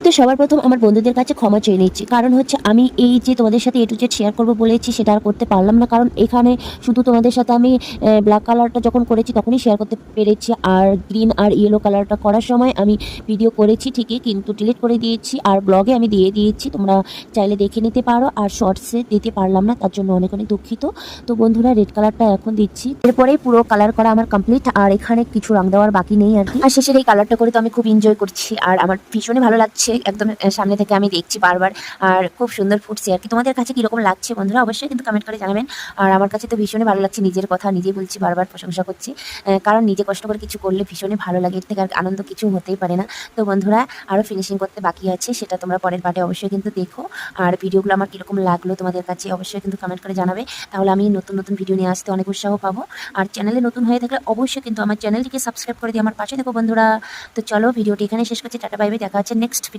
তো সবার প্রথম আমার বন্ধুদের কাছে ক্ষমা চেয়ে নিচ্ছি, কারণ হচ্ছে আমি এই যে তোমাদের সাথে A to Z শেয়ার করবো বলেছি সেটা আর করতে পারলাম না, কারণ এখানে শুধু তোমাদের সাথে আমি ব্ল্যাক কালারটা যখন করেছি তখনই শেয়ার করতে পেরেছি, আর গ্রিন আর ইয়েলো কালারটা করার সময় আমি ভিডিও করেছি ঠিকই, কিন্তু ডিলিট করে দিয়েছি আর ব্লগে আমি দিয়ে দিয়েছি, তোমরা চাইলে দেখে নিতে পারো। আর শর্টসে দিতে পারলাম না, তার জন্য অনেক অনেক দুঃখিত। তো বন্ধুরা রেড কালারটা এখন দিচ্ছি, এরপরেই পুরো কালার করা আমার কমপ্লিট, আর এখানে কিছু রং দেওয়ার বাকি নেই আর কি। আর শেষের এই কালারটা করে তো আমি খুব এনজয় করছি, আর আমার ভীষণই ভালো লাগছে, একদম সামনে থেকে আমি দেখছি বারবার, আর খুব সুন্দর ফুটছে আর কি। তোমাদের কাছে কিরকম লাগছে বন্ধুরা অবশ্যই কিন্তু কমেন্ট করে জানাবেন। আর আমার কাছে তো ভীষণই ভালো লাগছে, নিজের কথা নিজেই বলছি, বারবার প্রশংসা করছি, কারণ নিজে কষ্ট করে কিছু করলে ভীষণই ভালো লাগে, এর থেকে আর আনন্দ কিছু হতেই পারে না। তো বন্ধুরা আরও ফিনিশিং করতে বাকি আছে, সেটা তোমরা পরের পার্টে অবশ্যই কিন্তু দেখো। আর ভিডিওগুলো আমার কীরকম লাগলো তোমাদের কাছে অবশ্যই কিন্তু কমেন্ট করে জানাবে, তাহলে আমি নতুন নতুন ভিডিও নিয়ে আসতে অনেক উৎসাহ পাবো। আর চ্যানেলে নতুন হয়ে থাকলে অবশ্যই কিন্তু আমার চ্যানেলটিকে সাবস্ক্রাইব করে দিয়ে আমার পাশে দেখো বন্ধুরা। তো চলো ভিডিওটি এখানে শেষ করছি, টাটা বাই বাই, দেখা হচ্ছে নেক্সট ভিডিও।